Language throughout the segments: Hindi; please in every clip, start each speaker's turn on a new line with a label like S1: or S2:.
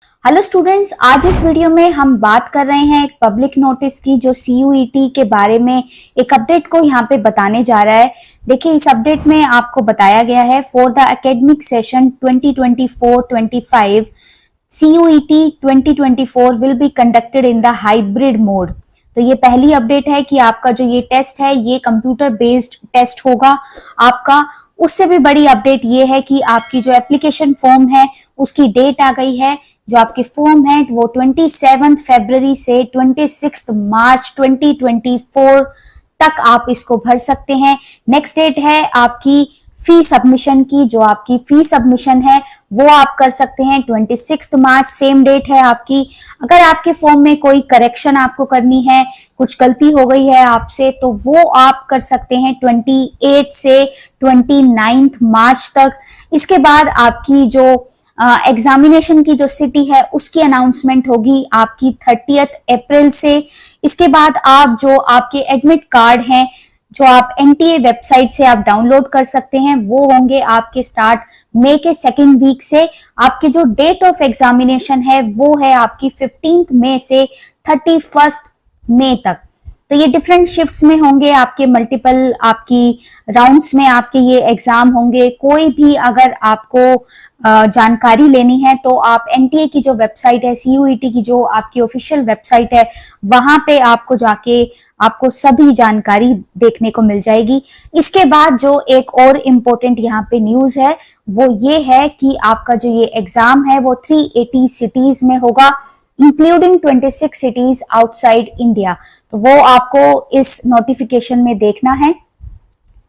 S1: हेलो स्टूडेंट्स, आज इस वीडियो में हम बात कर रहे हैं एक पब्लिक नोटिस की जो CUET के बारे में एक अपडेट को यहाँ पे बताने जा रहा है। देखिए, इस अपडेट में आपको बताया गया है for the academic session 2024-25 CUET 2024 will be conducted in the hybrid mode. तो ये पहली अपडेट है कि आपका जो ये टेस्ट है ये कंप्यूटर बेस्ड टेस्ट होगा आपका। उससे भी बड़ी अपडेट ये है कि आपकी जो एप्लीकेशन फॉर्म है उसकी डेट आ गई है। जो आपके फॉर्म है वो 27 फरवरी से 26 मार्च 2024 तक आप इसको भर सकते हैं। नेक्स्ट डेट है आपकी फी सबमिशन की। जो आपकी फी सबमिशन है वो आप कर सकते हैं 26 मार्च, सेम डेट है आपकी। अगर आपके फॉर्म में कोई करेक्शन आपको करनी है, कुछ गलती हो गई है आपसे, तो वो आप कर सकते हैं 28 से 29 मार्च तक। इसके बाद आपकी जो एग्जामिनेशन की जो सिटी है उसकी अनाउंसमेंट होगी आपकी 30 अप्रैल से। इसके बाद आप जो आपके एडमिट कार्ड हैं जो आप NTA वेबसाइट से आप डाउनलोड कर सकते हैं वो होंगे आपके स्टार्ट मई के सेकेंड वीक से। आपकी जो डेट ऑफ एग्जामिनेशन है वो है आपकी 15 मई से 31 मई तक। तो ये डिफरेंट शिफ्ट्स में होंगे आपके, मल्टीपल आपकी राउंड्स में आपके ये एग्जाम होंगे। कोई भी अगर आपको जानकारी लेनी है तो आप NTA की जो वेबसाइट है, CUET की जो आपकी ऑफिशियल वेबसाइट है, वहां पे आपको जाके आपको सभी जानकारी देखने को मिल जाएगी। इसके बाद जो एक और इम्पोर्टेंट यहाँ पे न्यूज है वो ये है कि आपका जो ये एग्जाम है वो 380 सिटीज में होगा, इंक्लूडिंग 26 सिटीज आउटसाइड इंडिया। तो वो आपको इस नोटिफिकेशन में देखना है।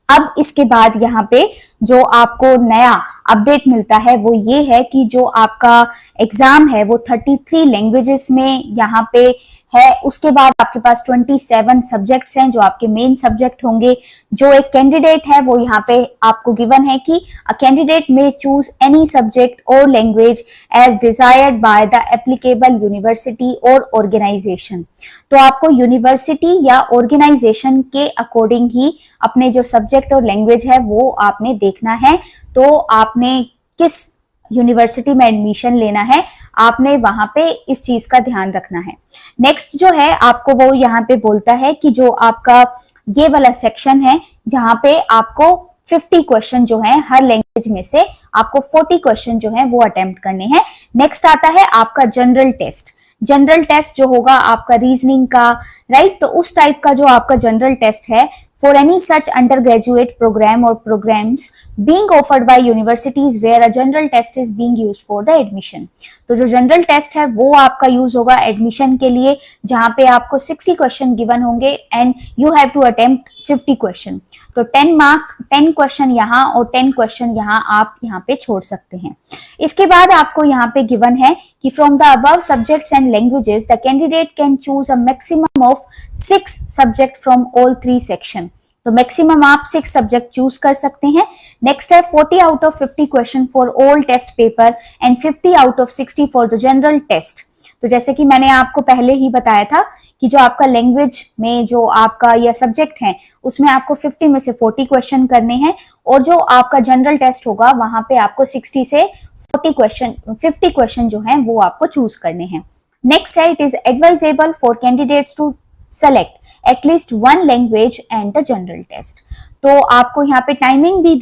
S1: अब इसके बाद यहाँ पे जो आपको नया अपडेट मिलता है वो ये है कि जो आपका एग्जाम है वो 33 लैंग्वेजेस में यहाँ पे है। उसके बाद आपके पास 27 सब्जेक्ट्स हैं जो आपके मेन सब्जेक्ट होंगे। जो एक कैंडिडेट है वो यहाँ पे आपको गिवन है कि a candidate may choose any subject or language as desired by the applicable university or organization. तो आपको यूनिवर्सिटी या ऑर्गेनाइजेशन के अकॉर्डिंग ही अपने जो सब्जेक्ट और लैंग्वेज है वो आपने देखना है। तो आपने किस यूनिवर्सिटी में एडमिशन लेना है आपने वहां पे इस चीज का ध्यान रखना है। नेक्स्ट जो है आपको वो यहाँ पे बोलता है कि जो आपका ये वाला सेक्शन है जहां पे आपको 50 क्वेश्चन जो है हर लैंग्वेज में से आपको 40 क्वेश्चन जो है वो अटेम्प्ट करने हैं। नेक्स्ट आता है आपका जनरल टेस्ट। जनरल टेस्ट जो होगा आपका रीजनिंग का, राइट? तो उस टाइप का जो आपका जनरल टेस्ट है for any such undergraduate program or programs being offered by universities where a general test is being used for the admission। तो जो जनरल टेस्ट है वो आपका यूज होगा एडमिशन के लिए, जहां पे आपको 60 क्वेश्चन गिवन होंगे and you have to attempt 50 question. तो 10 क्वेश्चन यहाँ और 10 क्वेश्चन यहाँ आप यहाँ पे छोड़ सकते हैं। इसके बाद आपको यहाँ पे गिवन है कि from the above subjects and languages the candidate can choose a maximum of 6 subject from all 3 section. तो मैक्सिमम आप 6 सब्जेक्ट चूज कर सकते हैं। नेक्स्ट है 40 out of 50 question for all test paper and 50 out of 60 for the general test. तो जैसे कि मैंने आपको पहले ही बताया था कि जो आपका लैंग्वेज में जो आपका यह सब्जेक्ट है उसमें आपको 50 में से 40 क्वेश्चन करने हैं और जो आपका जनरल टेस्ट होगा वहां पे आपको 60 से 40 क्वेश्चन 50 क्वेश्चन जो है वो आपको चूज करने हैं। नेक्स्ट है it is advisable for candidates to select at least 1 language and the general test. तो आपको यहाँ पे टाइमिंग भी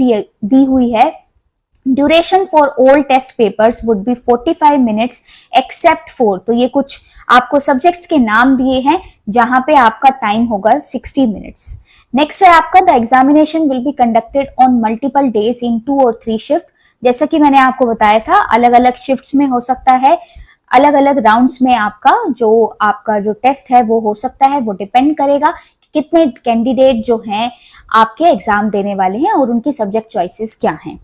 S1: दी हुई है। Duration for all test papers would be 45 minutes except for, तो ये कुछ आपको सब्जेक्ट्स के नाम दिए हैं जहां पे आपका टाइम होगा 60 मिनट्स। नेक्स्ट है आपका the examination will be conducted on multiple days in 2 और 3 शिफ्ट। जैसा कि मैंने आपको बताया था अलग अलग शिफ्ट्स में हो सकता है, अलग अलग राउंड्स में आपका जो टेस्ट है वो हो सकता है। वो डिपेंड करेगा कि कितने कैंडिडेट जो हैं आपके एग्जाम देने वाले हैं और उनकी सब्जेक्ट चॉइसेस क्या हैं।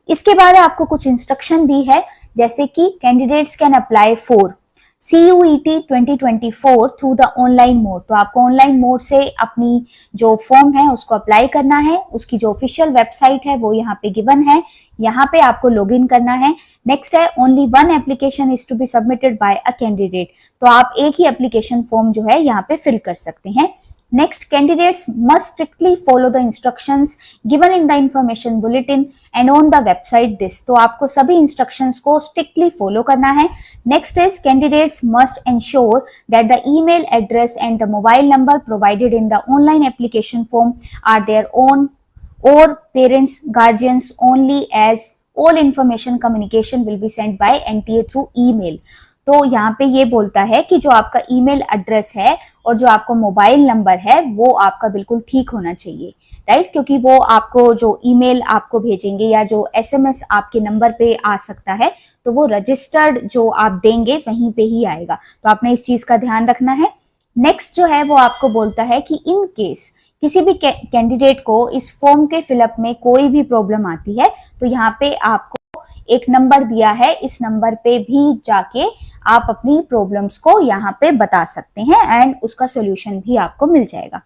S1: इसके बाद आपको कुछ इंस्ट्रक्शन दी है जैसे कि candidates can apply for CUET 2024 through the online mode. तो आपको ऑनलाइन मोड से अपनी जो फॉर्म है उसको अप्लाई करना है। उसकी जो ऑफिशियल वेबसाइट है वो यहाँ पे गिवन है, यहाँ पे आपको लॉगिन करना है। नेक्स्ट है only 1 application is to be submitted by a candidate. तो आप एक ही एप्लीकेशन फॉर्म जो है यहाँ पे फिल कर सकते हैं। Next, candidates must strictly follow the instructions given in the information bulletin and on the website this. तो आपको सभी instructions को strictly follow करना है. Next is candidates must ensure that the email address and the mobile number provided in the online application form are their own or parents, guardians only, as all information communication will be sent by NTA through email. तो यहाँ पे ये बोलता है कि जो आपका ईमेल एड्रेस है और जो आपका मोबाइल नंबर है वो आपका बिल्कुल ठीक होना चाहिए, राइट, क्योंकि वो आपको जो ईमेल आपको भेजेंगे या जो एसएमएस आपके नंबर पे आ सकता है तो वो रजिस्टर्ड जो आप देंगे वहीं पे ही आएगा, तो आपने इस चीज का ध्यान रखना है. नेक्स्ट जो है वो आपको बोलता है कि इन केस किसी भी कैंडिडेट को इस फॉर्म के फिलअप में कोई भी प्रॉब्लम आती है तो यहाँ पे आपको एक नंबर दिया है, इस नंबर पे भी जाके आप अपनी प्रॉब्लम्स को यहाँ पे बता सकते हैं एंड उसका सोल्यूशन भी आपको मिल जाएगा.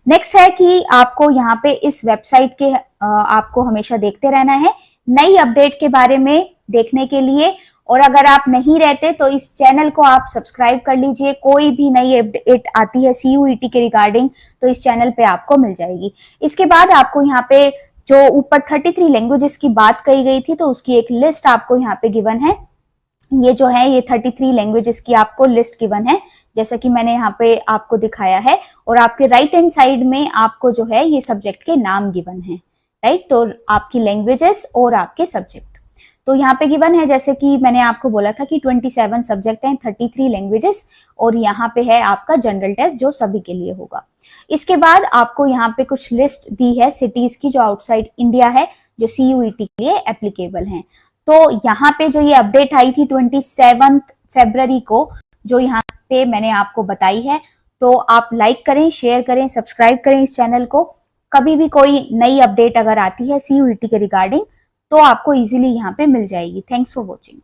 S1: नेक्स्ट है कि आपको यहाँ पे इस वेबसाइट के आपको हमेशा देखते रहना है नई अपडेट के बारे में देखने के लिए, और अगर आप नहीं रहते तो इस चैनल को आप सब्सक्राइब कर लीजिए. कोई भी नई अपडेट आती है CUET के रिगार्डिंग तो इस चैनल पे आपको मिल जाएगी. इसके बाद आपको यहाँ पे जो ऊपर 33 लैंग्वेजेस की बात कही गई थी तो उसकी एक लिस्ट आपको यहाँ पे गिवन है. ये जो है ये 33 लैंग्वेजेस की आपको लिस्ट गिवन है जैसा कि मैंने यहाँ पे आपको दिखाया है, और आपके राइट हैंड साइड में आपको जो है ये सब्जेक्ट के नाम गिवन है, राइट. तो आपकी लैंग्वेजेस और आपके सब्जेक्ट तो यहाँ पे गिवन है, जैसे कि मैंने आपको बोला था कि 27 सब्जेक्ट हैं, 33 लैंग्वेजेस, और यहाँ पे है आपका जनरल टेस्ट जो सभी के लिए होगा. इसके बाद आपको यहाँ पे कुछ लिस्ट दी है सिटीज की जो आउटसाइड इंडिया है जो CUET के लिए एप्लीकेबल हैं. तो यहाँ पे जो ये अपडेट आई थी 27 फरवरी को जो यहाँ पे मैंने आपको बताई है, तो आप लाइक करें, शेयर करें, सब्सक्राइब करें इस चैनल को. कभी भी कोई नई अपडेट अगर आती है CUET के रिगार्डिंग तो आपको इजीली यहाँ पे मिल जाएगी. Thanks for watching.